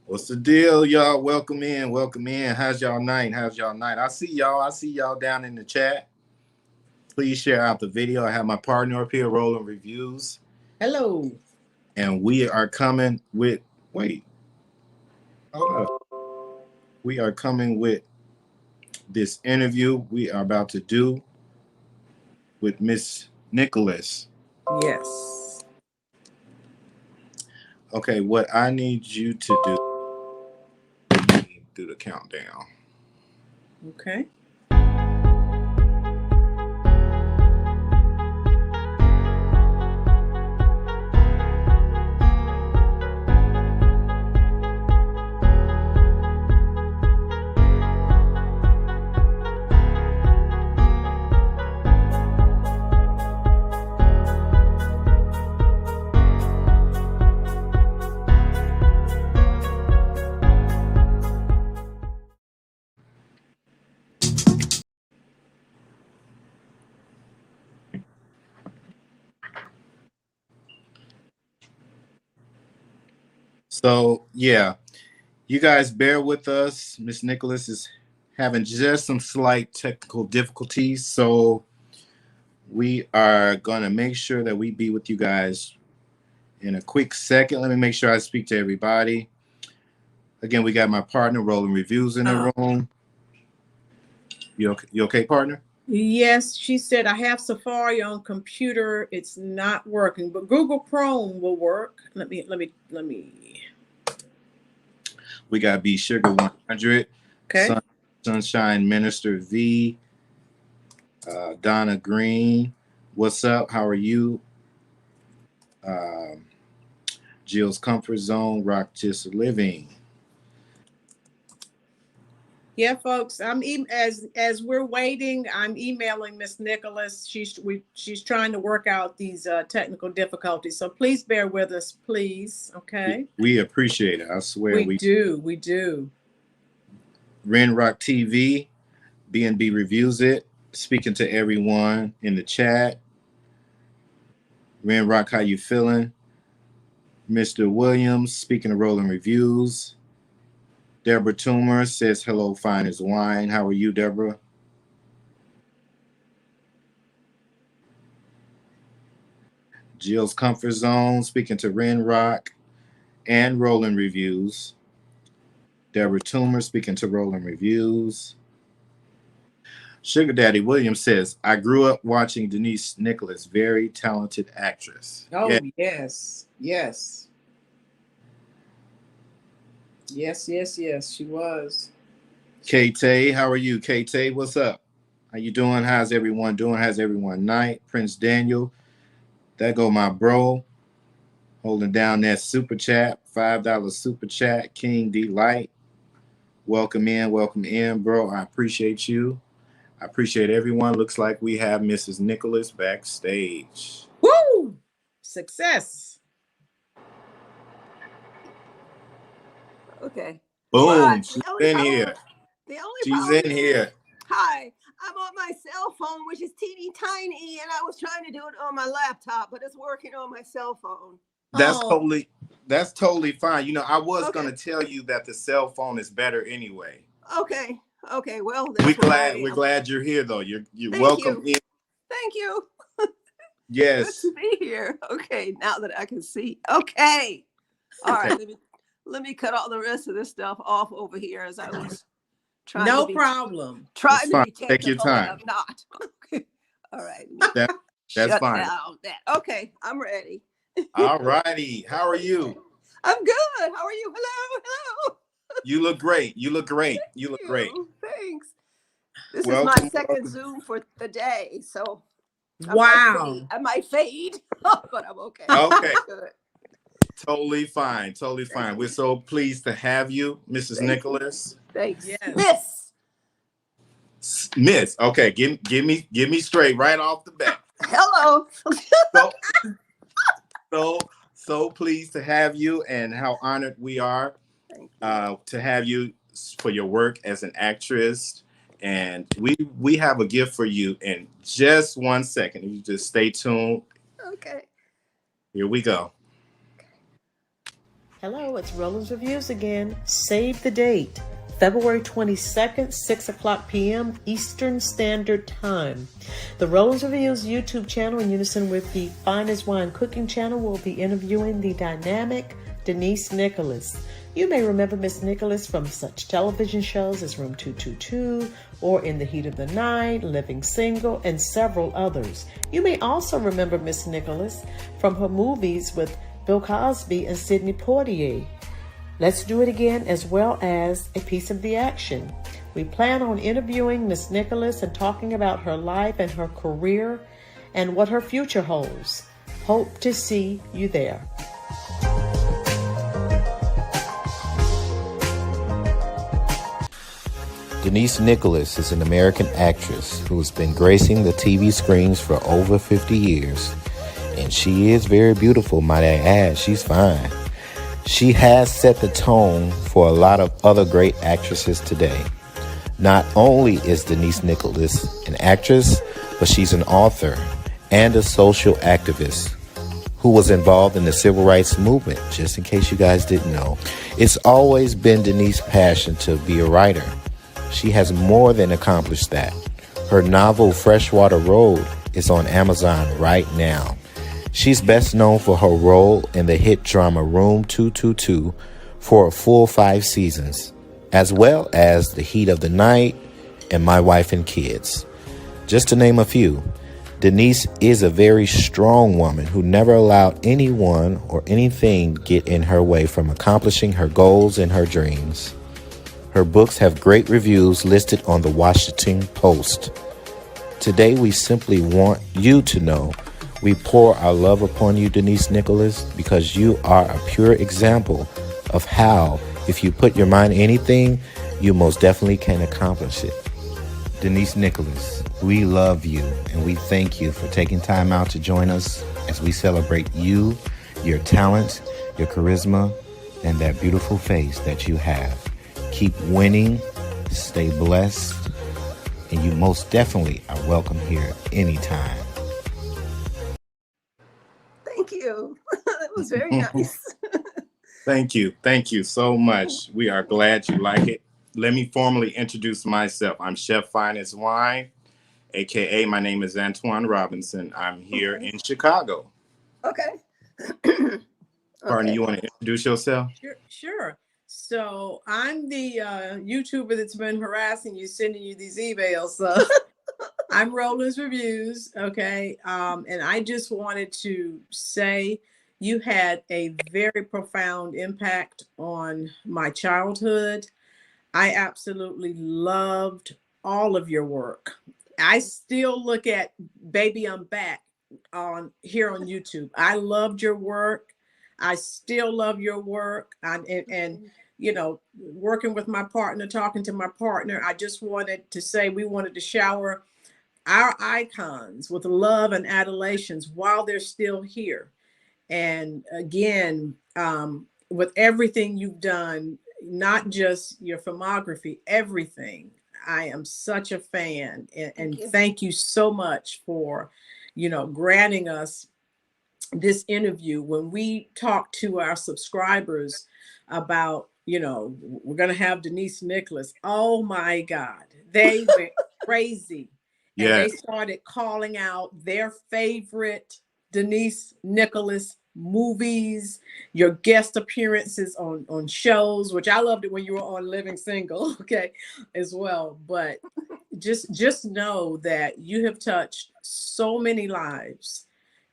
What's the deal, y'all? Welcome in. Welcome in. How's y'all night? How's y'all night? I see y'all. I see y'all down in the chat. Please share out the video. I have my partner up here rolling reviews. Hello. And we are coming with, wait. Hold up. We are coming with this interview we are about to do with Miss Nicholas. Yes. Okay, what I need you to do the countdown. Okay. So, yeah, you guys bear with us. Miss Nicholas is having just some slight technical difficulties. So we are going to make sure that we be with you guys in a quick second. Let me make sure I speak to everybody. Again, we got my partner rolling reviews in the room. You okay, partner? Yes, she said I have Safari on computer. It's not working, but Google Chrome will work. Let me. We got B Sugar 100. Okay. Sunshine Minister V. Donna Green. What's up? How are you? Jill's Comfort Zone. Rock Just Living. Yeah, folks. As we're waiting, I'm emailing Miss Nicholas. She's trying to work out these technical difficulties. So please bear with us, please. Okay. We appreciate it. I swear we do. We do. Ren Rock TV, B&B reviews it. Speaking to everyone in the chat. Ren Rock, how you feeling? Mr. Williams, speaking of rolling reviews. Deborah Toomer says, hello, fine as wine. How are you, Deborah? Jill's Comfort Zone, speaking to Ren Rock and rolling reviews. Deborah Toomer, speaking to rolling reviews. Sugar Daddy Williams says, I grew up watching Denise Nicholas, very talented actress. Oh, yes. Yes. Yes, she was. K-Tay, how are you? K-Tay, what's up? How you doing? How's everyone doing? How's everyone night? Prince Daniel, there go my bro, holding down that super chat, $5 super chat. King Delight, welcome in, bro. I appreciate you. I appreciate everyone. Looks like we have Mrs. Nicholas backstage. Woo! Success. Okay. Boom. She's in here. She's in here. Hi. I'm on my cell phone, which is teeny tiny, and I was trying to do it on my laptop, but it's working on my cell phone. That's totally fine. You know, I was gonna tell you that the cell phone is better anyway. Okay. Well, we're glad you're here, though. You're welcome in. Thank you. Yes. Good to be here. Okay, now that I can see. Okay. All right. Let me cut all the rest of this stuff off over here as I was trying. No problem. Trying to be technical. Take your time. I'm not. Okay. All right. That's fine. Okay, I'm ready. All righty. How are you? I'm good. How are you? Hello. You look great. Great. Thanks. This is my second Zoom for the day, so wow. I might fade, but I'm okay. Okay. Good. Totally fine. We're so pleased to have you, Mrs. Nicholas. Thanks. Yes. Miss. Okay, give me straight right off the bat. Hello. So pleased to have you, and how honored we are to have you for your work as an actress. And we have a gift for you in just 1 second. You just stay tuned. Okay. Here we go. Hello, it's Rollins Reviews again. Save the date. February 22nd, 6 o'clock p.m. Eastern Standard Time. The Rollins Reviews YouTube channel, in unison with the Fine as Wine cooking channel, will be interviewing the dynamic Denise Nicholas. You may remember Miss Nicholas from such television shows as Room 222 or In the Heat of the Night, Living Single, and several others. You may also remember Miss Nicholas from her movies with Bill Cosby and Sidney Poitier. Let's Do It Again, as well as A Piece of the Action. We plan on interviewing Miss Nicholas and talking about her life and her career and what her future holds. Hope to see you there. Denise Nicholas is an American actress who has been gracing the TV screens for over 50 years. And she is very beautiful, might I add. She's fine. She has set the tone for a lot of other great actresses today. Not only is Denise Nicholas an actress, but she's an author and a social activist who was involved in the civil rights movement, just in case you guys didn't know. It's always been Denise's passion to be a writer. She has more than accomplished that. Her novel, Freshwater Road, is on Amazon right now. She's best known for her role in the hit drama Room 222 for a full 5 seasons, as well as The Heat of the Night and My Wife and Kids. Just to name a few, Denise is a very strong woman who never allowed anyone or anything get in her way from accomplishing her goals and her dreams. Her books have great reviews listed on the Washington Post. Today, we simply want you to know we pour our love upon you, Denise Nicholas, because you are a pure example of how, if you put your mind to anything, you most definitely can accomplish it. Denise Nicholas, we love you, and we thank you for taking time out to join us as we celebrate you, your talent, your charisma, and that beautiful face that you have. Keep winning, stay blessed, and you most definitely are welcome here anytime. Thank you. That was very nice. Thank you. Thank you so much. We are glad you like it. Let me formally introduce myself. I'm Chef Fine as Wine, aka my name is Antoine Robinson. I'm here in Chicago. Okay. Partner, you want to introduce yourself? Sure. So I'm the YouTuber that's been harassing you, sending you these emails. So I'm Rollins Reviews, okay? And I just wanted to say you had a very profound impact on my childhood. I absolutely loved all of your work. I still look at Baby I'm Back here on YouTube. I loved your work. I still love your work. And you know, working with my partner, talking to my partner, I just wanted to say we wanted to shower our icons with love and adulations while they're still here. And again, with everything you've done, not just your filmography, everything, I am such a fan. And thank you so much for, you know, granting us this interview. When we talk to our subscribers about, you know, we're going to have Denise Nicholas. Oh my God, they went crazy. And they started calling out their favorite Denise Nicholas movies, your guest appearances on shows, which I loved it when you were on Living Single, okay, as well. But just know that you have touched so many lives.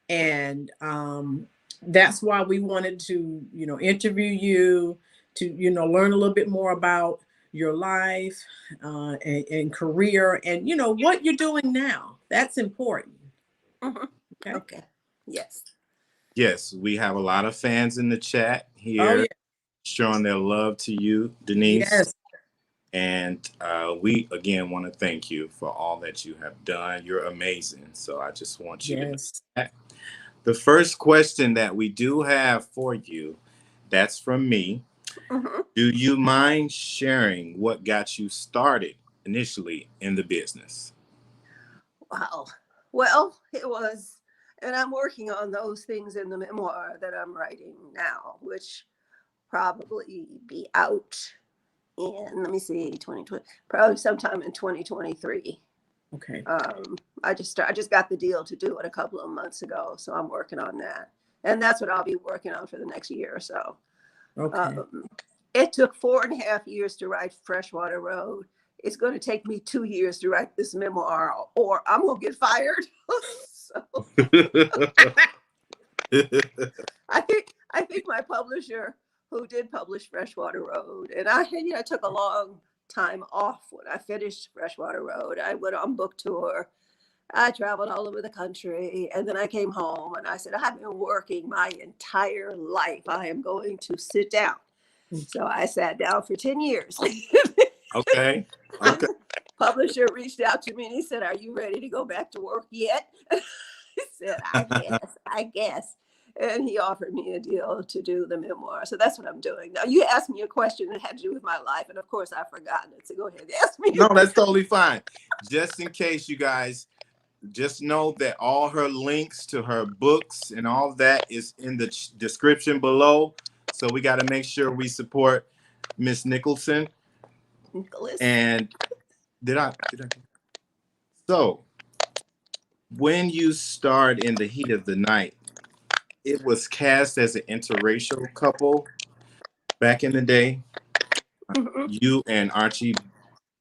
And that's why we wanted to, you know, interview you to, you know, learn a little bit more about your life and career and, you know, what you're doing now. That's important. Okay. Yes. Yes, we have a lot of fans in the chat here showing their love to you, Denise. Yes. And we, again, want to thank you for all that you have done. You're amazing. So I just want you to know that. The first question that we do have for you, that's from me. Do you mind sharing what got you started initially in the business? Wow. Well, it was, and I'm working on those things in the memoir that I'm writing now, which probably be out in, let me see, 2020, probably sometime in 2023. Okay. I just got the deal to do it a couple of months ago, so I'm working on that, and that's what I'll be working on for the next year or so. Okay. It took 4.5 years to write Freshwater Road. It's going to take me 2 years to write this memoir, or I'm going to get fired. So I think my publisher, who did publish Freshwater Road, and I took a long time off when I finished Freshwater Road. I went on book tour. I traveled all over the country, and then I came home and I said, I've been working my entire life. I am going to sit down. So I sat down for 10 years. Okay. Okay. Publisher reached out to me and he said, are you ready to go back to work yet? I said, I guess. And he offered me a deal to do the memoir. So that's what I'm doing. Now, you asked me a question that had to do with my life. And of course, I've forgotten it. So go ahead and ask me. No, that's totally fine. Just in case, you guys, just know that all her links to her books and all that is in the description below. So we got to make sure we support Miss Nicholson. Nicholas. And did I? So when you starred in The Heat of the Night, it was cast as an interracial couple back in the day. You and Archie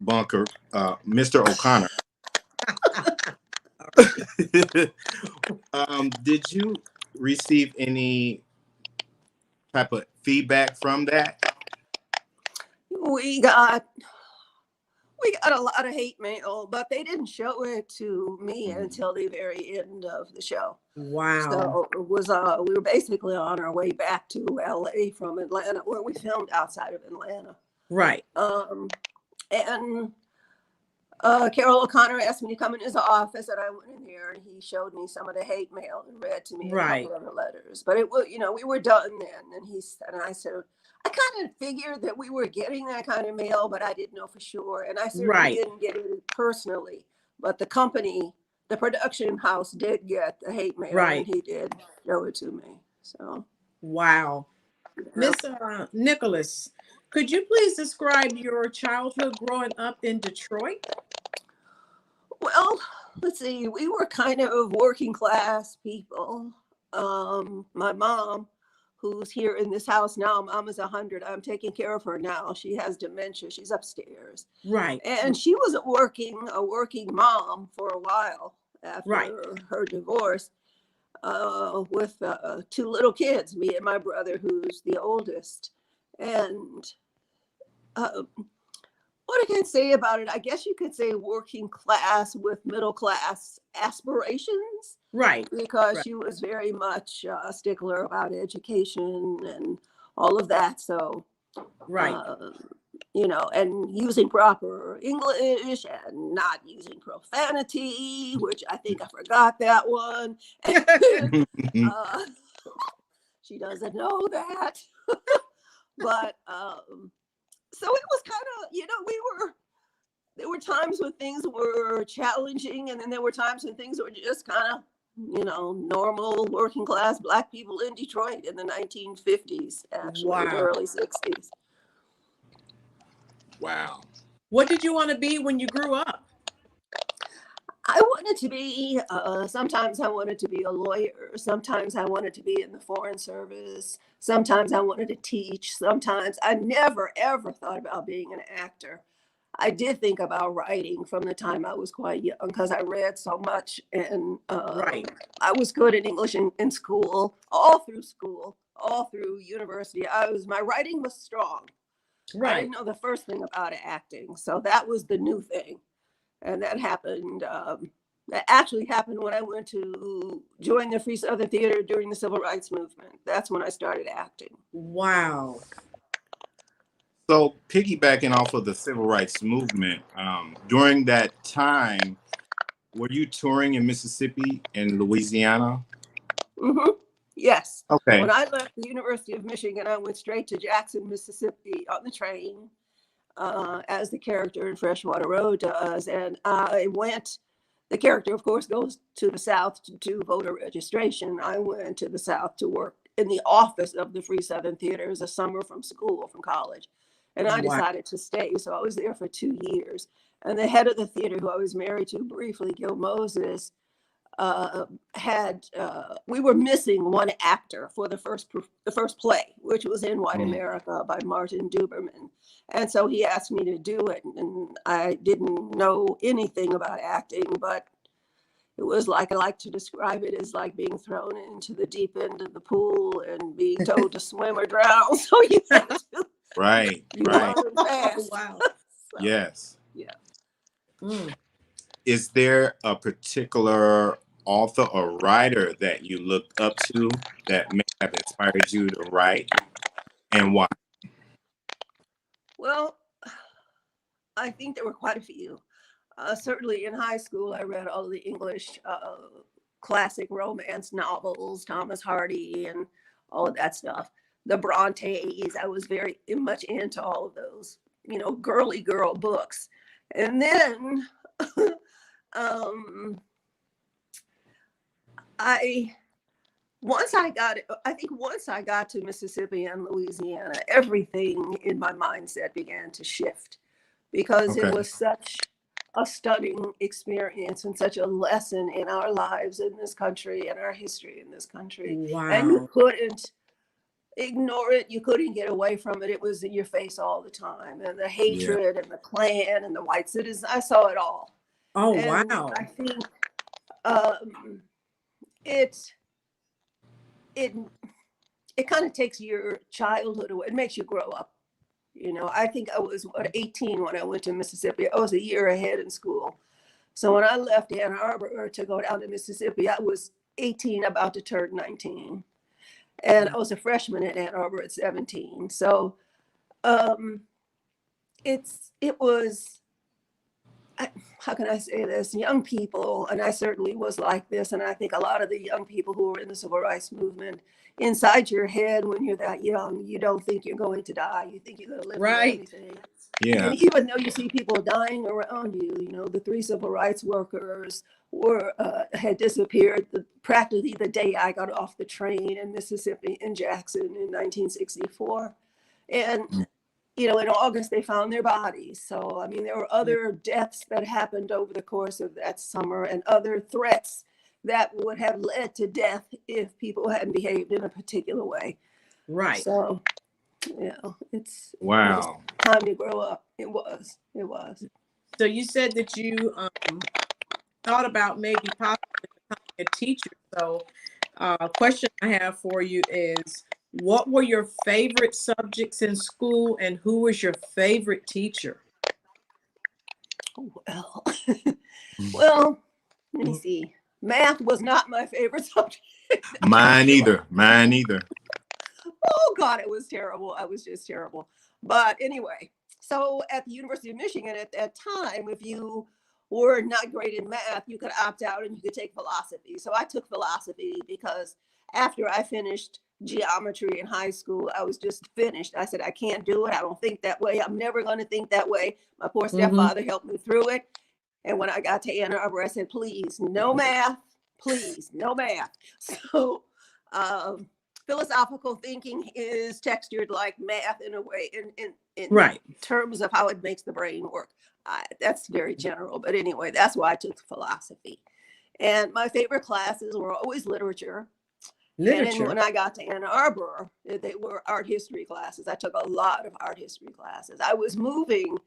Bunker, Mr. O'Connor. Did you receive any type of feedback from that? We got a lot of hate mail, but they didn't show it to me until the very end of the show. Wow. So it was we were basically on our way back to LA from Atlanta, where we filmed outside of Atlanta. Right. And Carol O'Connor asked me to come in his office, and I went in there, and he showed me some of the hate mail and read to me a couple of the letters. But it was, we were done then. And I said, I kind of figured that we were getting that kind of mail, but I didn't know for sure. And I certainly didn't get it personally. But the company, the production house, did get the hate mail, and he did show it to me. So, wow. Miss Nicholas, could you please describe your childhood growing up in Detroit? Well, let's see. We were kind of working class people. My mom, who's here in this house now, Mom is 100. I'm taking care of her now. She has dementia. She's upstairs. Right. And she was a working mom for a while after her divorce, with 2 little kids, me and my brother, who's the oldest. And what I can say about it, I guess you could say working class with middle class aspirations. Right. Because she was very much a stickler about education and all of that. So, and using proper English and not using profanity, which I think I forgot that one. She doesn't know that. But so it was kind of, there were times when things were challenging, and then there were times when things were just kind of, normal working class Black people in Detroit in the 1950s, actually, the early 60s. Wow. What did you want to be when you grew up? I wanted to be, sometimes I wanted to be a lawyer. Sometimes I wanted to be in the Foreign Service. Sometimes I wanted to teach. Sometimes I never, ever thought about being an actor. I did think about writing from the time I was quite young, because I read so much, and I was good at English in school, all through university. My writing was strong. I didn't know the first thing about acting, so that was the new thing. And that happened, that actually happened when I went to join the Free Southern Theater during the Civil Rights Movement. That's when I started acting. Wow. So piggybacking off of the Civil Rights Movement, during that time, were you touring in Mississippi and Louisiana? Mm-hmm. Yes. Okay. When I left the University of Michigan, I went straight to Jackson, Mississippi on the train, as the character in Freshwater Road does. And the character, of course, goes to the South to do voter registration. I went to the South to work in the office of the Free Southern Theater as a summer from school, from college. And I Wow. decided to stay. So I was there for 2 years. And the head of the theater, who I was married to briefly, Gil Moses, we were missing one actor for the first play, which was In White America by Martin Duberman. And so he asked me to do it. And I didn't know anything about acting, but it was like, I like to describe it as like being thrown into the deep end of the pool and being told to swim or drown. So you have to Right. you Right. learn fast. Wow. So, Yes. yeah. Mm. Is there a particular author or writer that you looked up to that may have inspired you to write, and why? Well, I think there were quite a few. Certainly in high school, I read all the English classic romance novels, Thomas Hardy and all of that stuff. The Brontes, I was very much into all of those, girly girl books. And then once I got to Mississippi and Louisiana, everything in my mindset began to shift, because it was such a stunning experience and such a lesson in our lives in this country and our history in this country. Wow. And you couldn't ignore it. You couldn't get away from it. It was in your face all the time. And the hatred and the Klan and the white citizens, I saw it all. Oh, And wow. I think it kind of takes your childhood away. It makes you grow up. I think I was 18 when I went to Mississippi. I was a year ahead in school. So when I left Ann Arbor to go down to Mississippi, I was 18, about to turn 19. And I was a freshman at Ann Arbor at 17. So how can I say this? Young people, and I certainly was like this, and I think a lot of the young people who were in the civil rights movement, inside your head when you're that young, you don't think you're going to die. You think you're going to live Right. through everything. Yeah. And even though you see people dying around you, the 3 civil rights workers had disappeared practically the day I got off the train in Mississippi in Jackson in 1964. And in August, they found their bodies. So, there were other deaths that happened over the course of that summer, and other threats that would have led to death if people hadn't behaved in a particular way. Right. So, it's Wow. time to grow up. It was. So you said that you thought about maybe possibly becoming a teacher. So a question I have for you is, what were your favorite subjects in school, and who was your favorite teacher? Well, let me see. Math was not my favorite subject. Mine either. Oh God, it was terrible. I was just terrible. But anyway, so at the University of Michigan at that time, if you were not great in math, you could opt out and you could take philosophy. So I took philosophy because after I finished geometry in high school, I was just finished. I said, I can't do it. I don't think that way. I'm never going to think that way. My poor stepfather helped me through it. And when I got to Ann Arbor, I said, please, no math. Please, no math. So philosophical thinking is textured like math in a way, in Right. terms of how it makes the brain work. That's very general. But anyway, that's why I took philosophy. And my favorite classes were always literature. And then when I got to Ann Arbor, they were art history classes. I took a lot of art history classes. I was moving,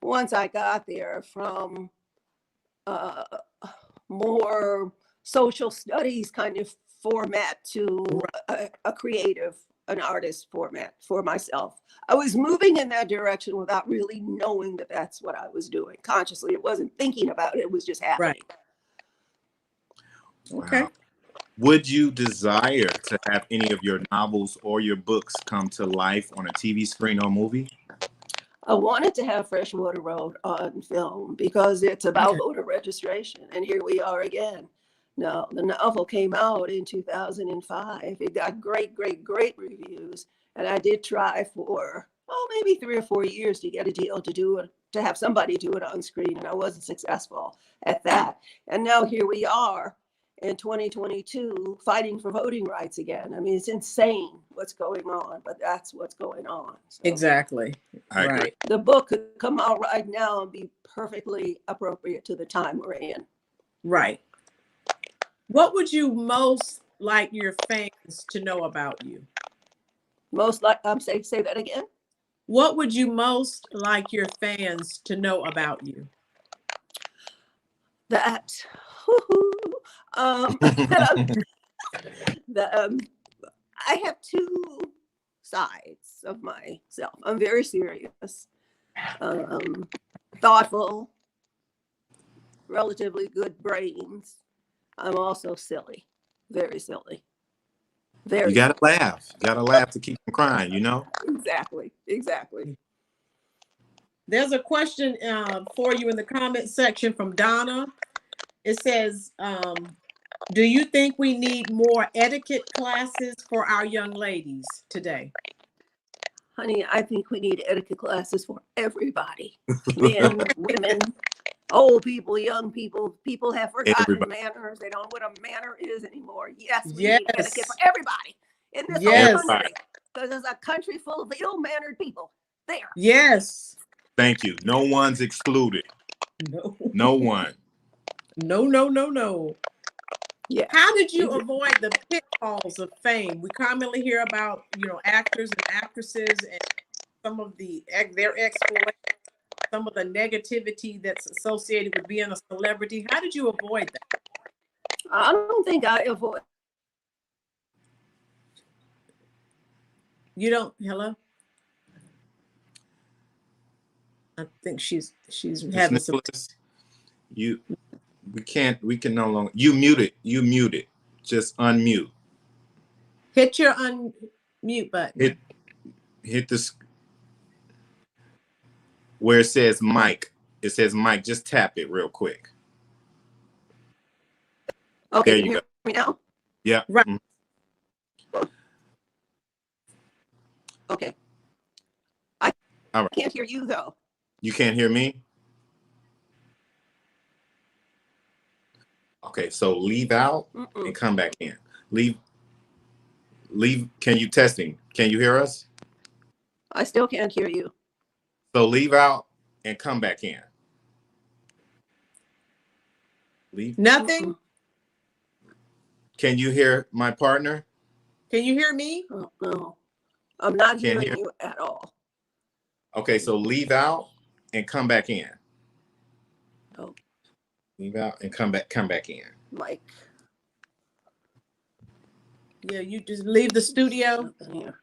once I got there, from more social studies kind of format to a creative, an artist format for myself. I was moving in that direction without really knowing that that's what I was doing consciously. It wasn't thinking about it. It was just happening. Right. Okay. Wow. Would you desire to have any of your novels or your books come to life on a TV screen or movie? I wanted to have Freshwater Road on film because it's about voter registration. And here we are again. No, the novel came out in 2005. It got great reviews. And I did try for, maybe 3 or 4 years to get a deal to do it, to have somebody do it on screen. And I wasn't successful at that. And now here we are. in 2022 fighting for voting rights again. I mean, it's insane what's going on, but that's what's going on. So Exactly. I agree. Right. the book could come out right now and be perfectly appropriate to the time we're in. Right. What would you most like your fans to know about you? Most like, say that again. What would you most like your fans to know about you? That, I have two sides of myself. I'm very serious, thoughtful, relatively good brains. I'm also silly, very silly. Very You gotta laugh. You gotta laugh to keep from crying, you know? exactly. There's a question for you in the comment section from Donna. It says, do you think we need more etiquette classes for our young ladies today? Honey, I think we need etiquette classes for everybody. Men, women, old people, young people. People have forgotten Everybody. manners. They don't know what a manner is anymore. Yes, we Yes. need etiquette for everybody in this Yes. whole country. Because there's a country full of ill-mannered people. There. Yes. Thank you. No one's excluded. No. No one. No. Yeah. How did you avoid the pitfalls of fame? We commonly hear about, actors and actresses and some of their exploits, some of the negativity that's associated with being a celebrity. How did you avoid that? I don't think I avoid. You don't. Hello. I think she's Ms. having some. Nicholas, we can no longer. You muted. Just unmute. Hit your unmute button. Hit this where it says mic. It says mic. Just tap it real quick. Okay, There you you hear go. me now? Yeah. Right. Mhm. Okay. I All right. can't hear you though. You can't hear me? Okay, so leave out and come back in. Leave. Can you testing? Can you hear us? I still can't hear you. So leave out and come back in. Leave. Nothing. Can you hear my partner? Can you hear me? Oh, no, I'm not Can't hearing hear. you at all. Okay, so leave out and come back in. Oh, Leave out and come back in. Mike. Yeah, you just leave the studio. Nothing here.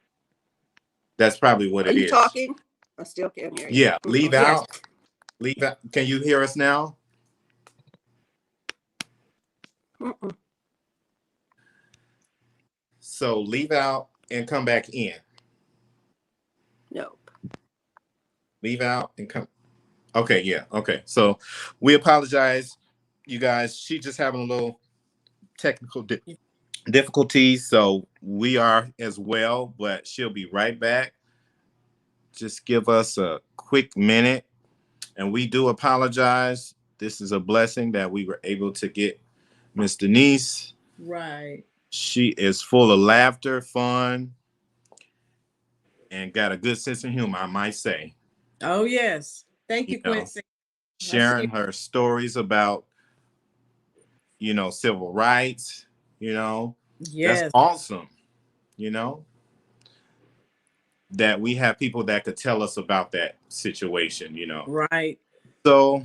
That's probably what Are it you is. talking? I still can't hear you. Yeah, leave Yes. out. Leave out. Can you hear us now? So leave out and come back in. Nope. Leave out and come. Okay, yeah. Okay. So we apologize, you guys. She's just having a little technical difficulties. So we are as well, but she'll be right back. Just give us a quick minute. And we do apologize. This is a blessing that we were able to get Miss Denise. Right. She is full of laughter, fun, and got a good sense of humor, I might say. Oh, yes. Thank you, You know, Quincy. sharing her stories about, civil rights, Yes. that's awesome, that we have people that could tell us about that situation, Right. So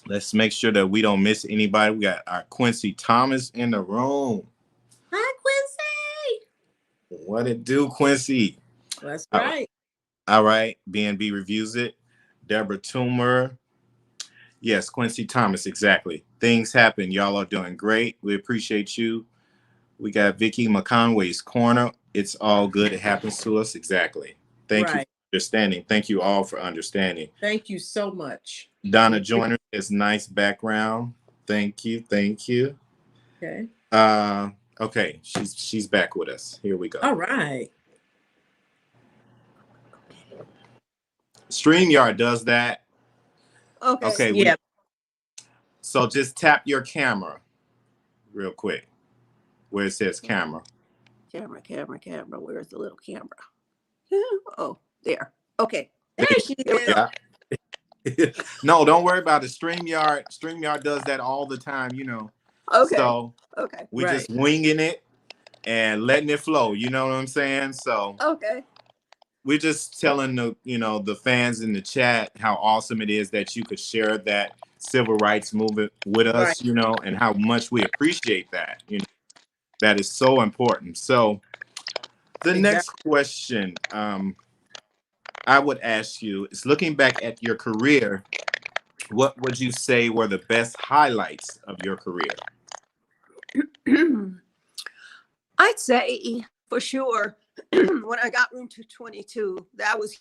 let's make sure that we don't miss anybody. We got our Quincy Thomas in the room. Hi, Quincy. What it do, Quincy? That's right. All right. BNB reviews it. Deborah Toomer. Yes, Quincy Thomas, exactly. Things happen. Y'all are doing great. We appreciate you. We got Vicky McConway's Corner. It's all good. It happens to us. Exactly. Thank you for understanding. Thank you all for understanding. Thank you so much. Donna Joyner is nice background. Thank you. Okay. Okay. She's back with us. Here we go. All right. StreamYard does that. Okay. Okay. Yeah. So just tap your camera real quick where it says camera. Camera. Where's the little camera? Oh, there. Okay. There she There we is. go. Yeah. No, don't worry about it. StreamYard does that all the time, you know. Okay. So Okay. we Right. just winging it and letting it flow. You know what I'm saying? So Okay. we're just telling the fans in the chat how awesome it is that you could share that civil rights movement with us, Right. you know, and how much we appreciate that. You know, that is so important. So the next question I would ask you is, looking back at your career, what would you say were the best highlights of your career? I'd say for sure when I got Room 222, that was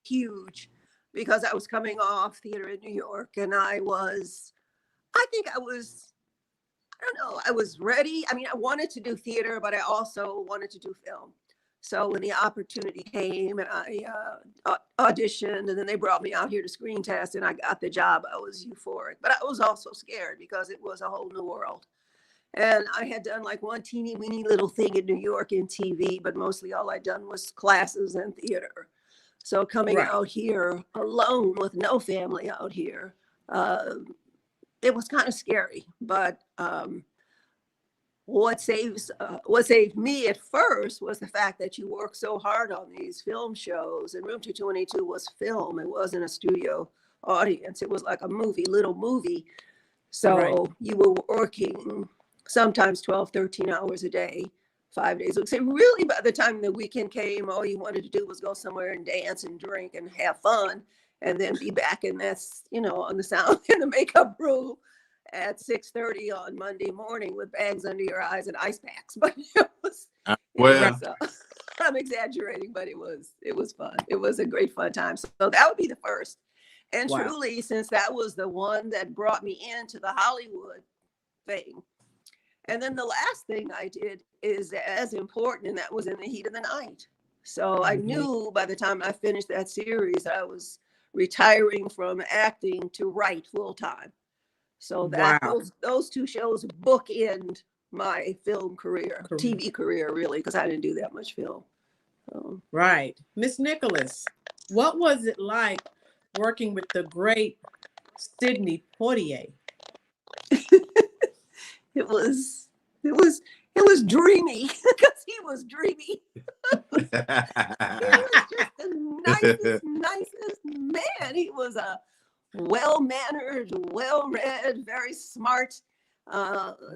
huge because I was coming off theater in New York, and I was ready. I mean, I wanted to do theater, but I also wanted to do film. So when the opportunity came and I auditioned, and then they brought me out here to screen test and I got the job, I was euphoric. But I was also scared because it was a whole new world. And I had done like one teeny weeny little thing in New York in TV, but mostly all I'd done was classes and theater. So coming out here alone with no family out here, it was kind of scary. But what saved me at first was the fact that you work so hard on these film shows, and Room 222 was film. It wasn't a studio audience. It was like a little movie. So you were working sometimes 12, 13 hours a day, 5 days a week. So really, by the time the weekend came, all you wanted to do was go somewhere and dance and drink and have fun, and then be back in on the sound in the makeup room at 6:30 on Monday morning with bags under your eyes and ice packs. But I'm exaggerating, but it was fun. It was a great fun time. So that would be the first. And truly, since that was the one that brought me into the Hollywood thing. And then the last thing I did is as important, and that was In the Heat of the Night. So I knew by the time I finished that series, I was retiring from acting to write full time. So that those two shows bookend my film career, TV career, really, because I didn't do that much film. Right. Miss Nicholas, what was it like working with the great Sidney Poitier? It was dreamy because he was dreamy. He was just the nicest man. He was a well-mannered, well-read, very smart,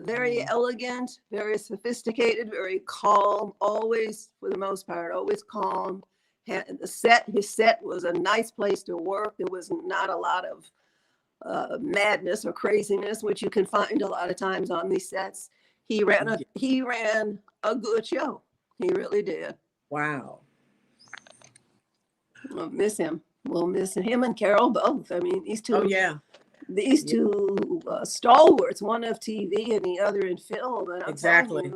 very elegant, very sophisticated, very calm, always, for the most part, always calm. His set was a nice place to work. There was not a lot of madness or craziness, which you can find a lot of times on these sets. He ran a good show. He really did. Wow. We'll miss him. We'll miss him and Carol both. I mean, these two. Oh yeah. These two stalwarts, one of TV and the other in film. And exactly.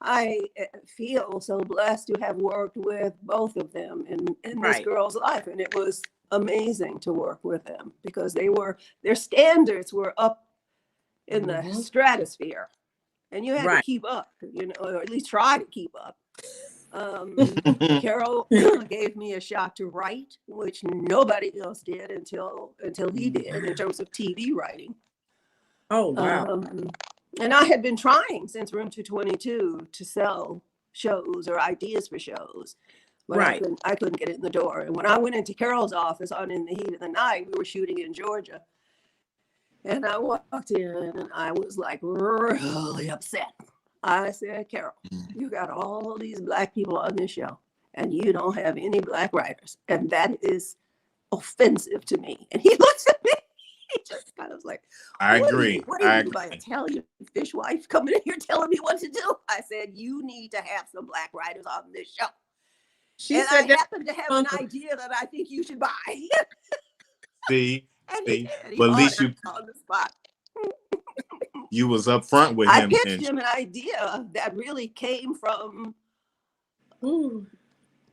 I feel so blessed to have worked with both of them in this girl's life, and it was amazing to work with them because their standards were up in the stratosphere, and you had to keep up, or at least try to keep up. Carol gave me a shot to write, which nobody else did until he did, in terms of TV writing. Oh wow! And I had been trying since Room 222 to sell shows or ideas for shows, but I couldn't get it in the door. And when I went into Carol's office on In the Heat of the Night, we were shooting in Georgia, and I walked in and I was like really upset. I said, Carol, you got all these Black people on this show, and you don't have any Black writers, and that is offensive to me. And he looks at me. He just kind of was like, I agree. What are you, my Italian fishwife coming in here telling me what to do? I said, you need to have some Black writers on this show. She said, I happen to have an idea that I think you should buy. See, he but at least you on the spot. You was up front with him. I pitched him an idea that really came from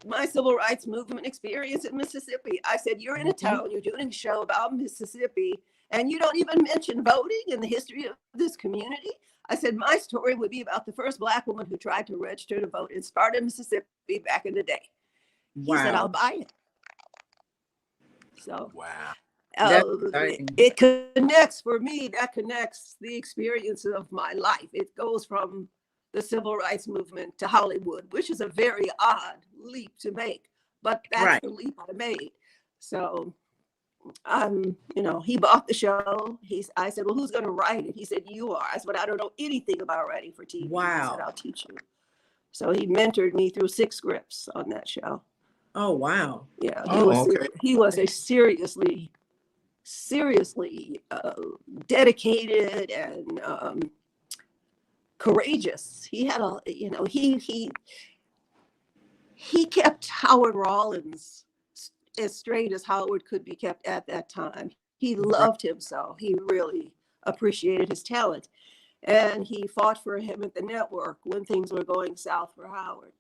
my civil rights movement experience in Mississippi. I said, you're in a town, you're doing a show about Mississippi, And you don't even mention voting in the history of this community. I said, my story would be about the first Black woman who tried to register to vote in Sparta, Mississippi back in the day. He said, I'll buy it. So, Wow. it connects for me, that connects the experience of my life. It goes from the civil rights movement to Hollywood, which is a very odd leap to make, but that's the leap I made. So, he bought the show. I said, well, who's going to write it? He said, you are. I said, but I don't know anything about writing for TV. Wow. He said, I'll teach you. So he mentored me through 6 scripts on that show. Oh, wow. Yeah. Okay. He was a seriously dedicated and courageous. He had he kept Howard Rollins as straight as Howard could be kept at that time. He loved him so. He really appreciated his talent. And he fought for him at the network when things were going south for Howard.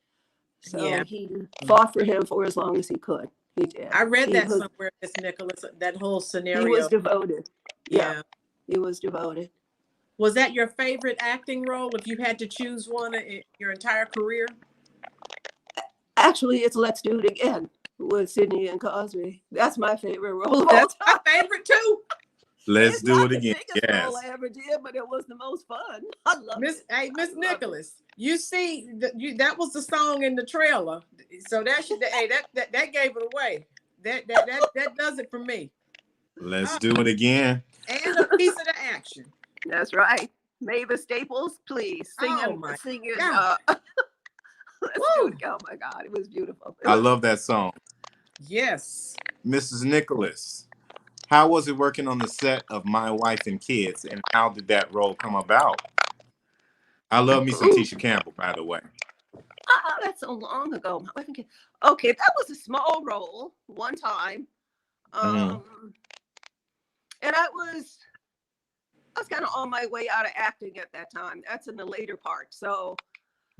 So he fought for him for as long as he could. He did. I read that somewhere, Miss Nicholas, that whole scenario. He was devoted. Yeah. He was devoted. Was that your favorite acting role if you had to choose one in your entire career? Actually, it's Let's Do It Again with Sidney and Cosby. That's my favorite role. That's my favorite too. Let's do it again. It's not the biggest Yes. role I ever did, but it was the most fun. I love it. Hey, Miss Nicholas, you see that was the song in the trailer. So that gave it away. That does it for me. Let's do it again. And a piece of the action. That's right. Mavis Staples, please sing it. God. Let's do it. Oh my God, it was beautiful. I love that song. Yes. Mrs. Nicholas, how was it working on the set of My Wife and Kids, and how did that role come about? I love me some Tisha Campbell, by the way. That's so long ago. Okay, that was a small role one time. And I was kind of on my way out of acting at that time. That's in the later part. So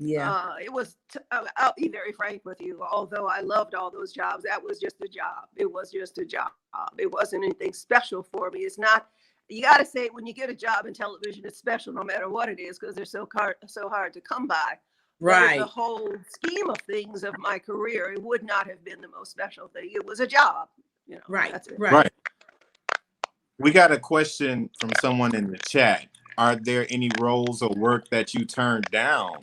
it was, I'll be very frank with you, although I loved all those jobs, that was just a job. It was just a job. It wasn't anything special for me. It's not, you got to say when you get a job in television, it's special no matter what it is, because they're so hard to come by. Right. But in the whole scheme of things of my career, it would not have been the most special thing. It was a job. Right. That's it. Right. We got a question from someone in the chat. Are there any roles or work that you turned down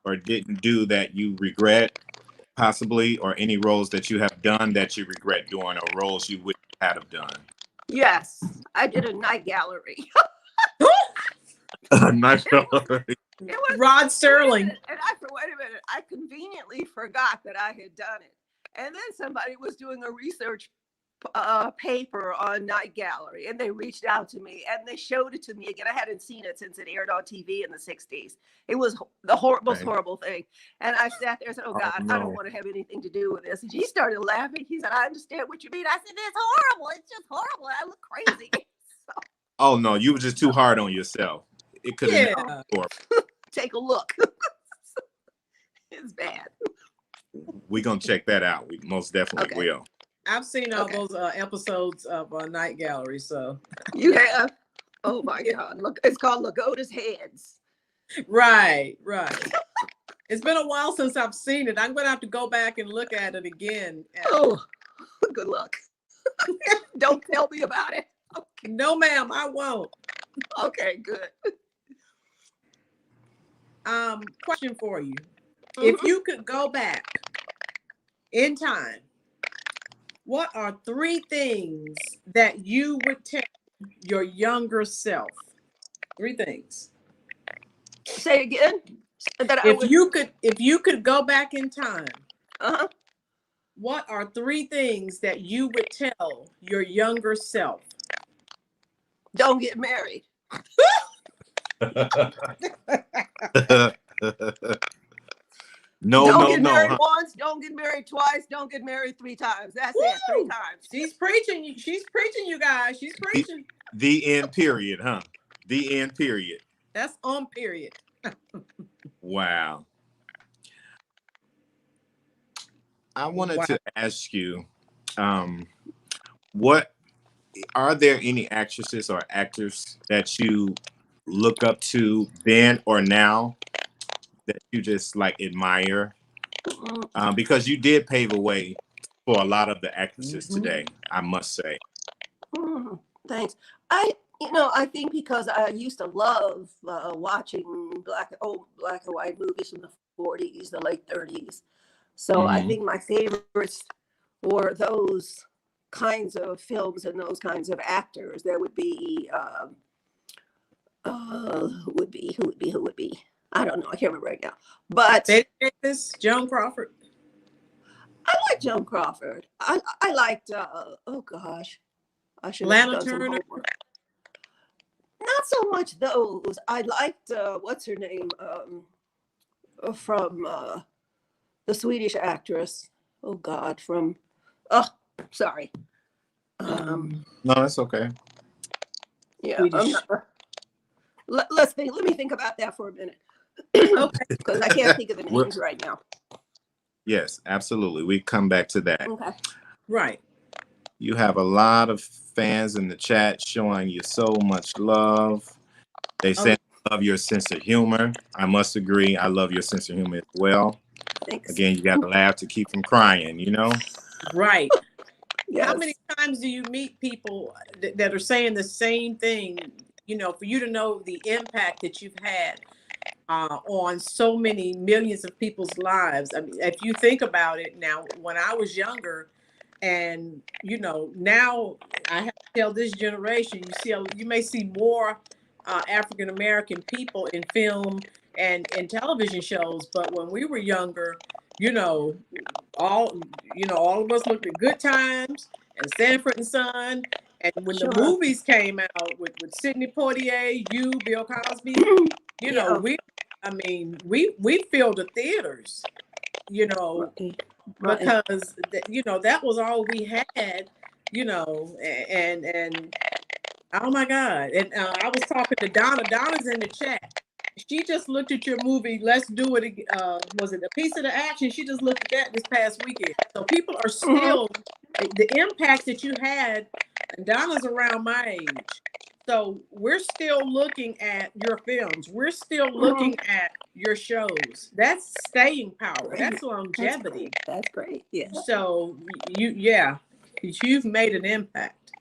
or didn't do that you regret, possibly, or any roles that you have done that you regret doing, or roles you wouldn't have done? Yes, I did a night gallery. Night gallery. It was Rod Serling. And wait a minute, I conveniently forgot that I had done it. And then somebody was doing a research paper on Night Gallery, and they reached out to me and they showed it to me again. I hadn't seen it since it aired on TV in the 60s. It was the most horrible thing. And I sat there and said, oh God, I don't want to have anything to do with this. And he started laughing. He said, I understand what you mean. I said, it's horrible. It's just horrible. I look crazy. So, oh no, you were just too hard on yourself. It could have been horrible. Take a look. It's bad. We're going to check that out. We most definitely will. I've seen all those episodes of Night Gallery, so. You have? Oh my God. Look, it's called Lagoda's Heads. Right. It's been a while since I've seen it. I'm going to have to go back and look at it again. Oh, good luck. Don't tell me about it. Okay. No, ma'am, I won't. Okay, good. Question for you. If you could go back in time, what are 3 things that you would tell your younger self? 3 things. Say again. If you could go back in time, what are 3 things that you would tell your younger self? Don't get married. Don't get married once, don't get married twice, don't get married 3 times. That's it, 3 times. She's preaching, you guys. She's preaching. The end period, huh? The end period. That's on period. Wow. I wanted to ask you, what are there any actresses or actors that you look up to then or now that you just like admire? Because you did pave a way for a lot of the actresses today, I must say. Thanks. I think because I used to love watching black and white movies from the 40s, the late 30s. So I think my favorites were those kinds of films and those kinds of actors. There would be, who would be? I don't know. I can't remember right now. But Joan Crawford. I like Joan Crawford. I liked, oh gosh, I should have Lana done some Turner. homework. Not so much those. I liked, what's her name, from the Swedish actress. Oh God, sorry. No, that's okay. Yeah, Swedish. let's think. Let me think about that for a minute. Okay. Because I can't think of the names right now. Yes, absolutely. We come back to that. Okay. Right. You have a lot of fans in the chat showing you so much love. They say I love your sense of humor. I must agree. I love your sense of humor as well. Thanks. Again, you got to laugh to keep from crying, you know? Right. Yes. How many times do you meet people that are saying the same thing, for you to know the impact that you've had on so many millions of people's lives? I mean, if you think about it now, when I was younger, and now I have to tell this generation, you may see more African American people in film and television shows, but when we were younger, all of us looked at Good Times and Sanford and Son, and when the movies came out with Sidney Poitier, Bill Cosby, we filled the theaters, because that was all we had, and oh my God. And I was talking to Donna's in the chat. She just looked at your movie, Let's Do It. Was it A Piece of the Action? She just looked at that this past weekend. So people are still, the impact that you had, and Donna's around my age. So we're still looking at your films. We're still looking at your shows. That's staying power. That's longevity. That's great. Yeah. So you've made an impact.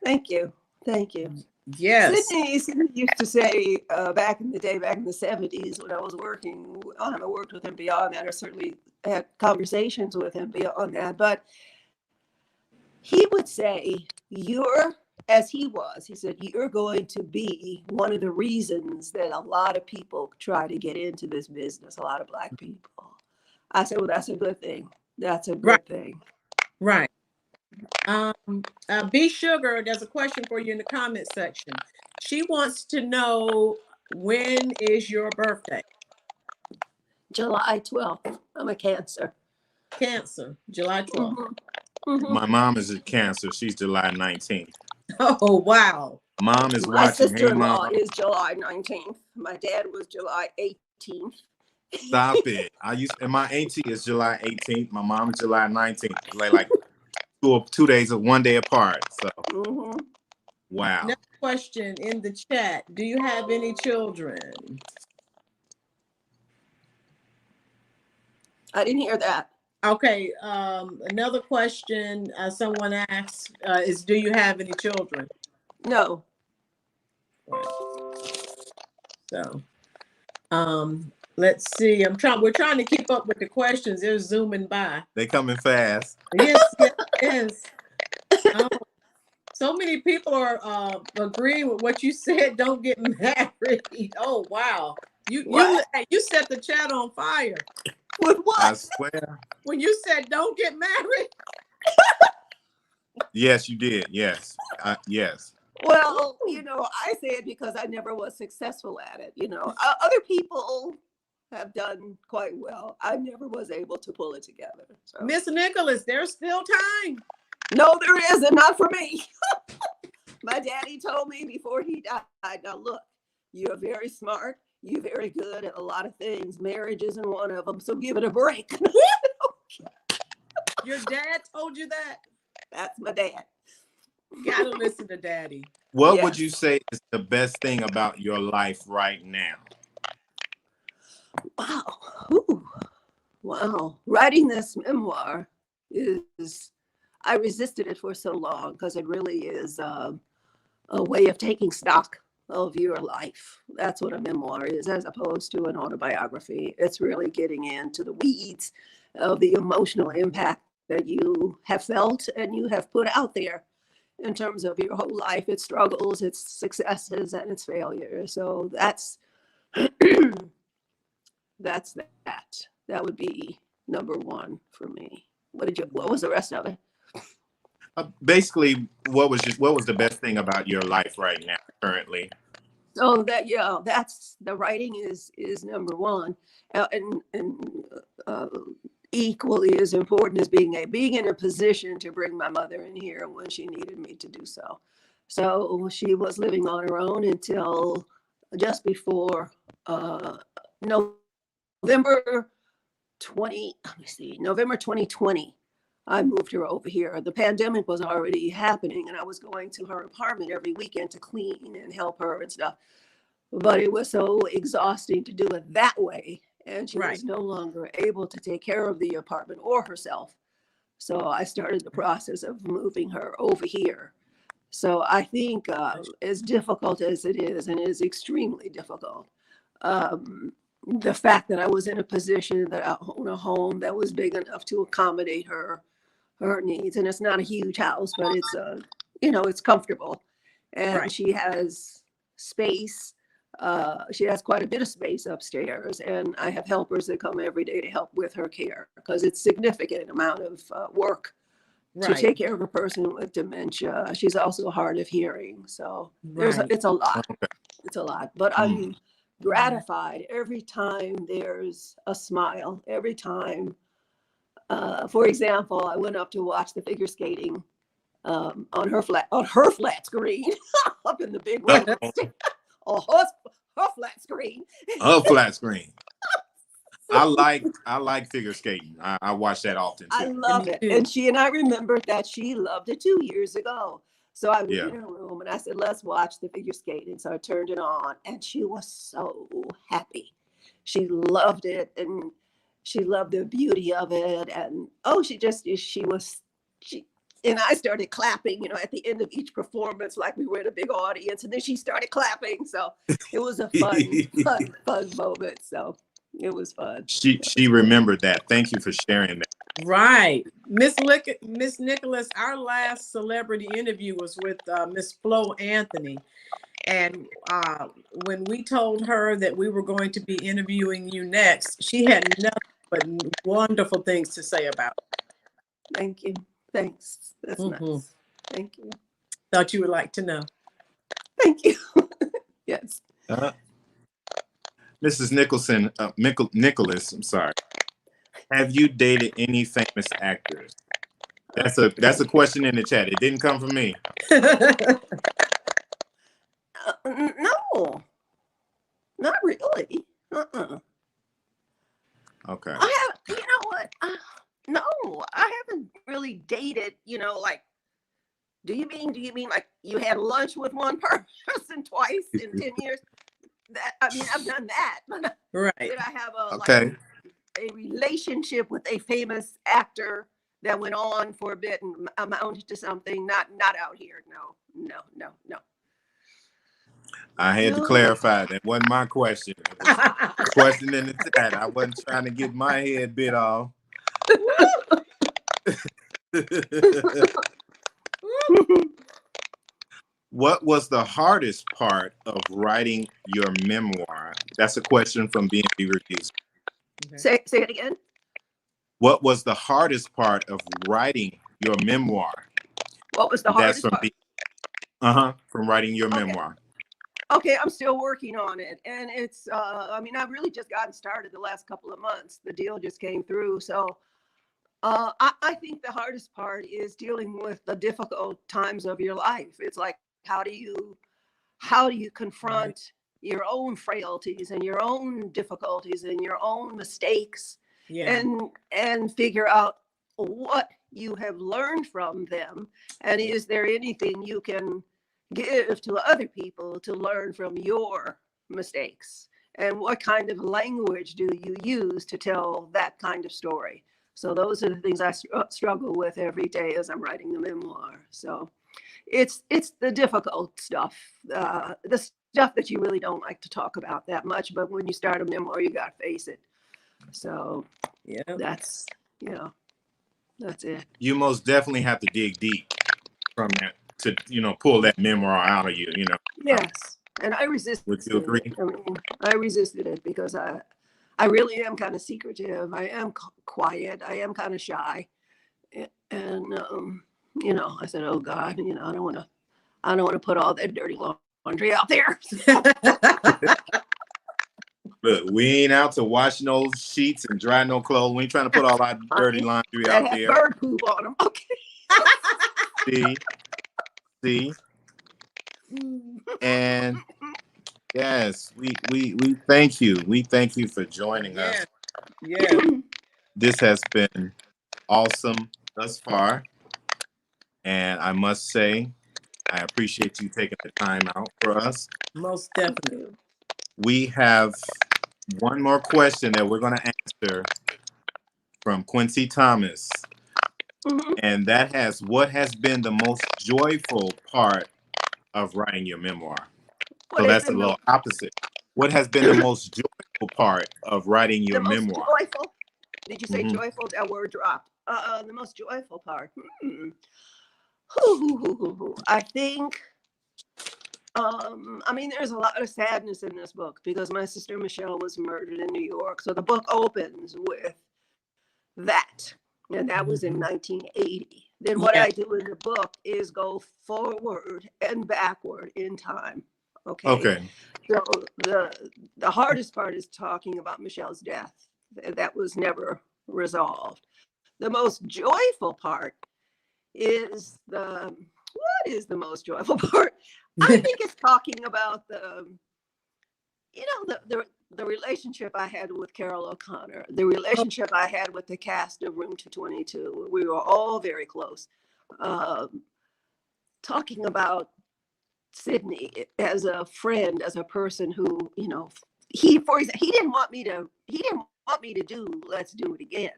Thank you. Thank you. Yes. Sydney used to say back in the day, back in the 70s, when I was working, I haven't worked with him beyond that, or certainly had conversations with him beyond that, but he would say, he said, you're going to be one of the reasons that a lot of people try to get into this business, a lot of Black people. I said, well, that's a good thing. That's a good thing. Right. B Sugar, there's a question for you in the comment section. She wants to know, when is your birthday? July 12th. I'm a Cancer. July 12th. My mom is a Cancer. She's July 19th. Oh, wow. Mom is My watching. sister-in-law is July 19th. My dad was July 18th. Stop it. And my auntie is July 18th. My mom is July 19th. Like 2 days of 1 day apart. So wow. Next question in the chat. Do you have any children? I didn't hear that. Okay. Another question someone asked is, do you have any children? No. So, let's see. We're trying to keep up with the questions. They're zooming by. They coming fast. Yes. So many people are agreeing with what you said. Don't get married. Oh wow! You set the chat on fire. With what? I swear. When you said don't get married. Yes, you did. Yes. Yes. Well, I say it because I never was successful at it. Other people have done quite well. I never was able to pull it together. So. Miss Nicholas, there's still time. No, there isn't. Not for me. My daddy told me before he died, now look, you're very smart. You're very good at a lot of things. Marriage isn't one of them, so give it a break. Your dad told you that? That's my dad. Gotta listen to daddy. What Yes. would you say is the best thing about your life right now? Wow. Ooh. Wow. Writing this memoir is, I resisted it for so long because it really is a way of taking stock of your life. That's what a memoir is, as opposed to an autobiography. It's really getting into the weeds of the emotional impact that you have felt and you have put out there in terms of your whole life, its struggles, its successes, and its failures. So that's that's that. That would be number one for me. What was the rest of it? Basically, what was the best thing about your life right now, currently? So that's the writing is number one, uh, equally as important as being in a position to bring my mother in here when she needed me to do so. So she was living on her own until just before November 2020. I moved her over here. The pandemic was already happening, and I was going to her apartment every weekend to clean and help her and stuff. But it was so exhausting to do it that way. And she was no longer able to take care of the apartment or herself. So I started the process of moving her over here. So I think as difficult as it is, and it is extremely difficult, the fact that I was in a position that I own a home that was big enough to accommodate her needs. And it's not a huge house, but it's it's comfortable. And she has space. She has quite a bit of space upstairs, and I have helpers that come every day to help with her care because it's significant amount of work to take care of a person with dementia. She's also hard of hearing, so it's a lot. It's a lot, but I'm gratified every time there's a smile. Every time, for example, I went up to watch the figure skating on her flat screen up in the big room. Her flat screen. A flat screen. I like figure skating. I watch that often too. I love it. And I remember that she loved it 2 years ago. So I was in her room and I said, let's watch the figure skating. So I turned it on and she was so happy. She loved it and she loved the beauty of it. And and I started clapping, at the end of each performance, like we were in a big audience. And then she started clapping. So it was a fun moment. So it was fun. She remembered that. Thank you for sharing that. Right. Miss Nicholas, our last celebrity interview was with Miss Flo Anthony. And when we told her that we were going to be interviewing you next, she had nothing but wonderful things to say about it. Thank you. Thanks. That's nice. Thank you. Thought you would like to know. Thank you. Yes. Mrs. Nicholas, I'm sorry. Have you dated any famous actors? That's a question in the chat. It didn't come from me. No, not really. Okay. I have. You know what? No, I haven't really dated. Do you mean like you had lunch with one person twice in 10 years? I've done that. Right. Did I have a relationship with a famous actor that went on for a bit and amounted to something? Not out here. No. I had to clarify. That wasn't my question. It was a question in the chat. I wasn't trying to get my head bit off. What was the hardest part of writing your memoir? That's a question from B&B Reviews. Say it again. What was the hardest part of writing your memoir? What was the hardest part? From writing your memoir. Okay, I'm still working on it. And it's, I've really just gotten started the last couple of months. The deal just came through. So I think the hardest part is dealing with the difficult times of your life. It's like, how do you confront your own frailties and your own difficulties and your own mistakes and figure out what you have learned from them? And is there anything you can give to other people to learn from your mistakes? And what kind of language do you use to tell that kind of story? So those are the things I struggle with every day as I'm writing the memoir. So it's the difficult stuff, the stuff that you really don't like to talk about that much, but when you start a memoir, you got to face it. So Yeah. that's, that's it. You most definitely have to dig deep from that to, pull that memoir out of you, Yes. And I resisted Would you agree? it. I mean, I resisted it because I really am kind of secretive. I am quiet. I am kind of shy. And, I said, oh God, I don't want to put all that dirty laundry out there. Look, we ain't out to wash no sheets and dry no clothes. We ain't trying to put all our dirty laundry out there. Bird poop on them. Okay. See? And yes, we thank you. We thank you for joining us. Yeah. This has been awesome thus far. And I must say, I appreciate you taking the time out for us. Most definitely. We have one more question that we're going to answer from Quincy Thomas. And that what has been the most joyful part of writing your memoir? So that's a little opposite. What has been the most joyful part of writing your memoir? Joyful? Did you say joyful? That word dropped. The most joyful part. I think, there's a lot of sadness in this book because my sister Michelle was murdered in New York. So the book opens with that. And that was in 1980. Then what I do in the book is go forward and backward in time. Okay. So the hardest part is talking about Michelle's death. That was never resolved. The most joyful part is what is the most joyful part? I think it's talking about the relationship I had with Carol O'Connor, the relationship I had with the cast of Room 222. We were all very close. Talking about Sydney as a friend, as a person who, he didn't want me to do Let's Do It Again.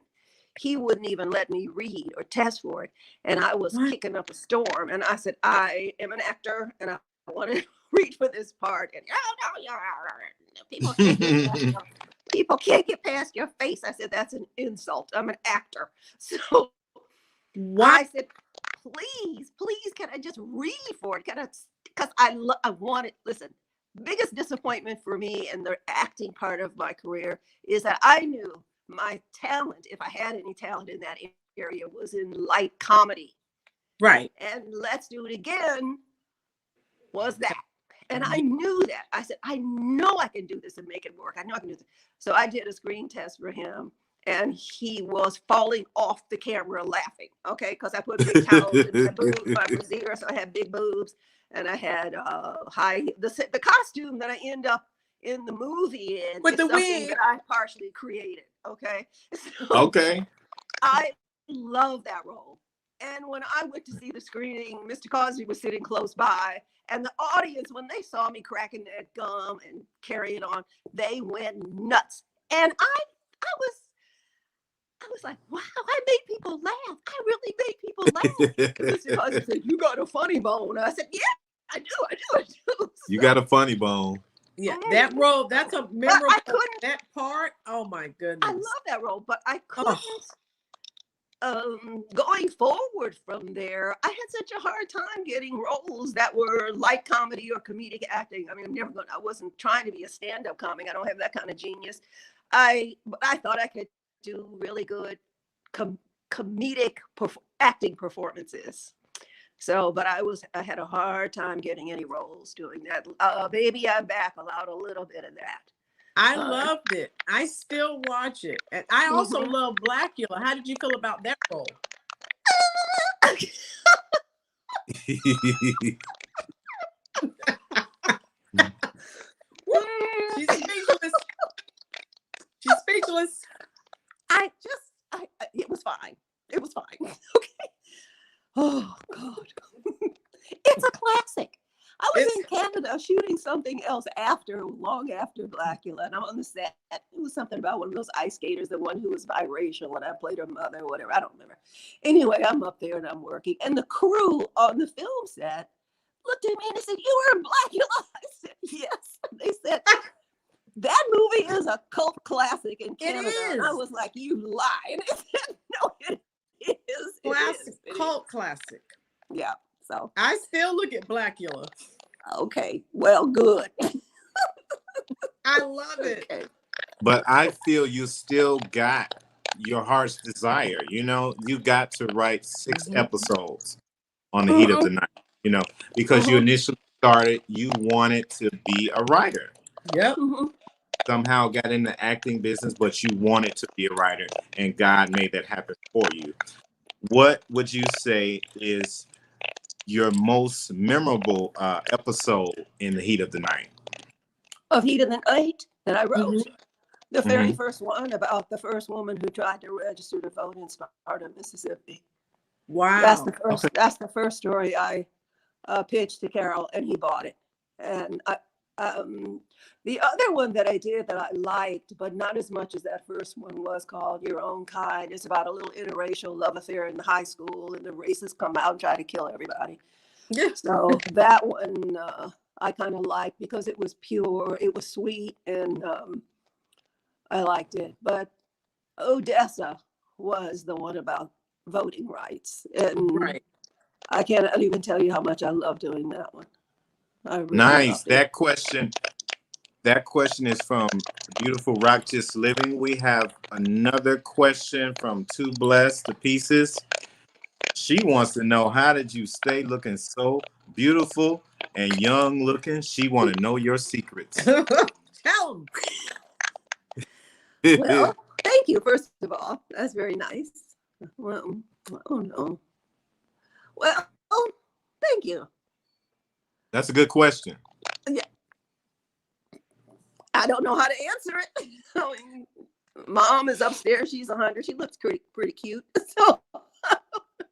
He wouldn't even let me read or test for it. And I was kicking up a storm. And I said, I am an actor and I want to read for this part. And people can't get past your face. I said, that's an insult. I'm an actor. So I said, please, can I just read for it? Because I wanted, listen, biggest disappointment for me in the acting part of my career is that I knew my talent, if I had any talent in that area, was in light comedy. Right. And Let's Do It Again was that. And I knew that. I said, I know I can do this and make it work. I know I can do this. So I did a screen test for him. And he was falling off the camera laughing, okay? Because I put big towels in my boobs, my brassiere, so I had big boobs. And I had the costume that I end up in the movie in with the wig that I partially created, okay? So I love that role. And when I went to see the screening, Mr. Cosby was sitting close by. And the audience, when they saw me cracking that gum and carrying on, they went nuts. And I was like, wow, I made people laugh. I really made people laugh. Mr. Cosby said, you got a funny bone. I said, yeah, I do. So, you got a funny bone. Yeah, that role, that's a memorable, that part, oh my goodness. I love that role, but I couldn't. Going forward from there, I had such a hard time getting roles that were light comedy or comedic acting. I mean, I wasn't trying to be a stand-up comic. I don't have that kind of genius. I thought I could do really good comedic acting performances. So, but I had a hard time getting any roles doing that. Baby, I'm Back allowed a little bit of that. I loved it. I still watch it. And I also love Blackula. How did you feel about that role? She's speechless. She's speechless. It was fine. It was fine. Okay. shooting something else long after Blackula, and I'm on the set. It was something about one of those ice skaters, the one who was biracial, and I played her mother or whatever. I don't remember. Anyway, I'm up there and I'm working, and the crew on the film set looked at me and they said, "You were in Blackula?" I said, "Yes." They said, "That movie is a cult classic in Canada." And I was like, "You lie." And they said, "No, it is. Classic, cult classic. Yeah. So I still look at Blackula. okay, well, good. I love it. Okay. But I feel you still got your heart's desire. You know, you got to write 6 episodes on the heat of the night, you know, because you initially started, you wanted to be a writer. Yep. Somehow got in the acting business, but you wanted to be a writer, and God made that happen for you. What would you say is your most memorable episode in the heat of the night? Of Heat of the Night that I wrote. The very first one about the first woman who tried to register to vote in Sparta, Mississippi. Wow. That's the first story I pitched to Carol, and he bought it. And the other one that I did that I liked, but not as much as that first one, was called Your Own Kind. It's about a little interracial love affair in the high school, and the racists come out and try to kill everybody. Yes. So that one I kind of liked because it was pure, it was sweet, and I liked it. But Odessa was the one about voting rights. And I cannot even tell you how much I love doing that one. I really Nice. loved it. That question is from Beautiful Rock Just Living. We have another question from Too Blessed to Pieces. She wants to know, how did you stay looking so beautiful and young looking? She want to know your secrets. Tell them. Well, thank you, first of all. That's very nice. Well, oh no. Well, thank you. That's a good question. Yeah. I don't know how to answer it. I mean, Mom is upstairs. She's 100. She looks pretty cute. So,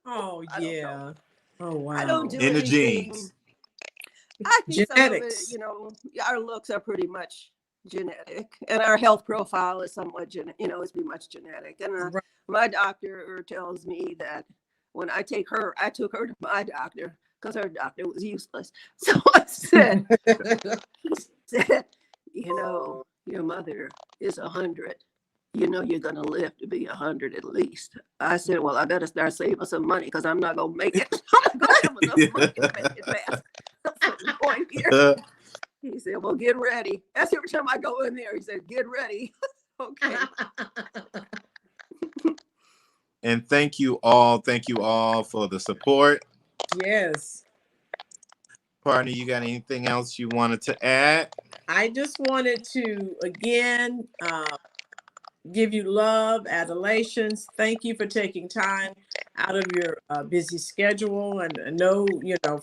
Oh, yeah. Oh, wow. I don't do In the anything. genes. I think Genetics. some of it, our looks are pretty much genetic, and our health profile is somewhat it's pretty much genetic. And my doctor tells me that when I took her to my doctor because her doctor was useless. So I said, he said, your mother is 100. You're going to live to be 100 at least. I said, well, I better start saving some money because I'm not going to make it. I'm not going to have enough money to make it fast. I'm going here. He said, well, get ready. That's every time I go in there. He said, get ready. Okay. And thank you all for the support. Yes. Partner, you got anything else you wanted to add? I just wanted to, again, give you love, adulations. Thank you for taking time out of your busy schedule. And I know,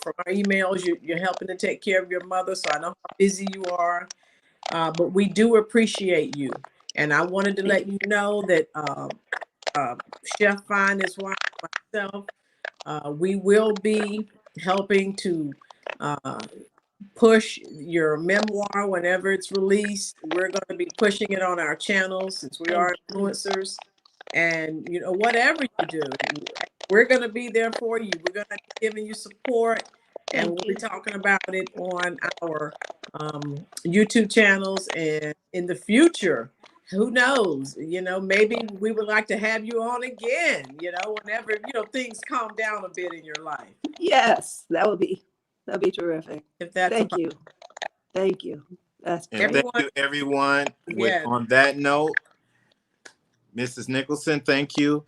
from our emails, you're helping to take care of your mother. So I know how busy you are. But we do appreciate you. And I wanted to let you know that Chef Fine, his wife, myself, we will be helping to push your memoir whenever it's released. We're going to be pushing it on our channels since we are influencers. And, whatever you do, we're going to be there for you. We're going to be giving you support. And we'll be talking about it on our YouTube channels. And in the future, who knows, maybe we would like to have you on again, whenever, things calm down a bit in your life. Yes, that'd be terrific. If that's Thank you. That's and great. thank you, everyone. Yes. On that note, Mrs. Nicholson, thank you.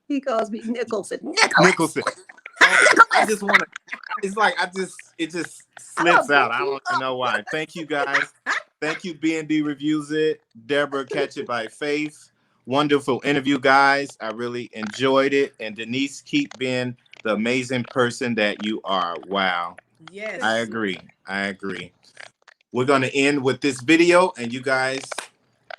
He calls me Nicholson. Nicholson. I just want to. It's like it just slips out. I don't even know why. Thank you guys. Thank you, B&D Reviews It. Deborah, Catch It by Faith. Wonderful interview, guys. I really enjoyed it. And Denise, keep being the amazing person that you are. Wow. Yes. I agree. We're going to end with this video, and you guys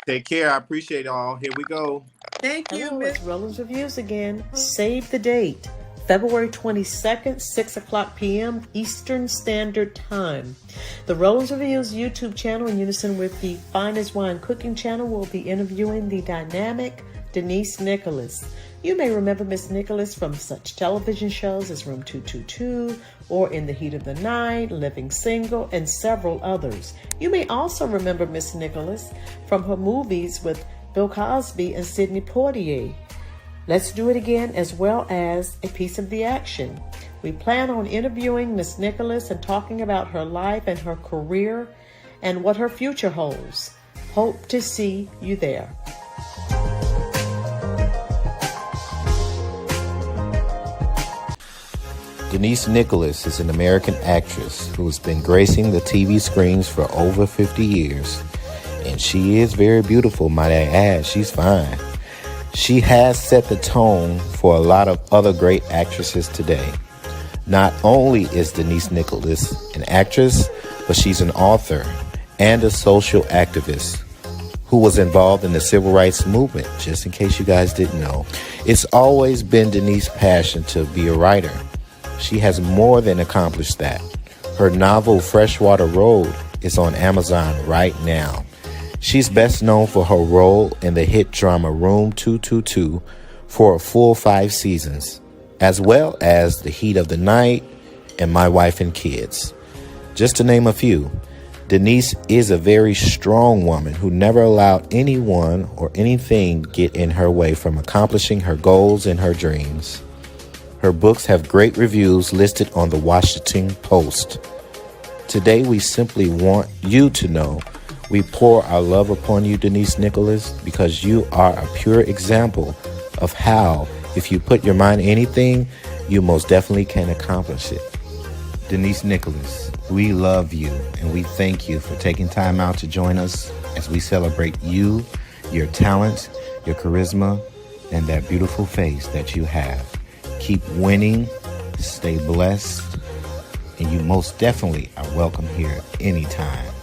take care. I appreciate it all. Here we go. Thank you, Hello, Miss. it's Roland's Reviews again. Save the date. February 22nd, 6 o'clock p.m. Eastern Standard Time. The Rollins Reviews YouTube channel, in unison with the Finest Wine Cooking channel, will be interviewing the dynamic Denise Nicholas. You may remember Miss Nicholas from such television shows as Room 222 or In the Heat of the Night, Living Single, and several others. You may also remember Miss Nicholas from her movies with Bill Cosby and Sidney Poitier. Let's Do It Again, as well as A Piece of the Action. We plan on interviewing Miss Nicholas and talking about her life and her career and what her future holds. Hope to see you there. Denise Nicholas is an American actress who has been gracing the TV screens for over 50 years. And she is very beautiful, might I add. She's fine. She has set the tone for a lot of other great actresses today. Not only is Denise Nicholas an actress, but she's an author and a social activist who was involved in the civil rights movement, just in case you guys didn't know. It's always been Denise's passion to be a writer. She has more than accomplished that. Her novel, Freshwater Road, is on Amazon right now. She's best known for her role in the hit drama Room 222 for a full 5 seasons, as well as The Heat of the Night and My Wife and Kids. Just to name a few, Denise is a very strong woman who never allowed anyone or anything get in her way from accomplishing her goals and her dreams. Her books have great reviews listed on the Washington Post. Today, we simply want you to know we pour our love upon you, Denise Nicholas, because you are a pure example of how, if you put your mind to anything, you most definitely can accomplish it. Denise Nicholas, we love you and we thank you for taking time out to join us as we celebrate you, your talent, your charisma, and that beautiful face that you have. Keep winning, stay blessed, and you most definitely are welcome here anytime.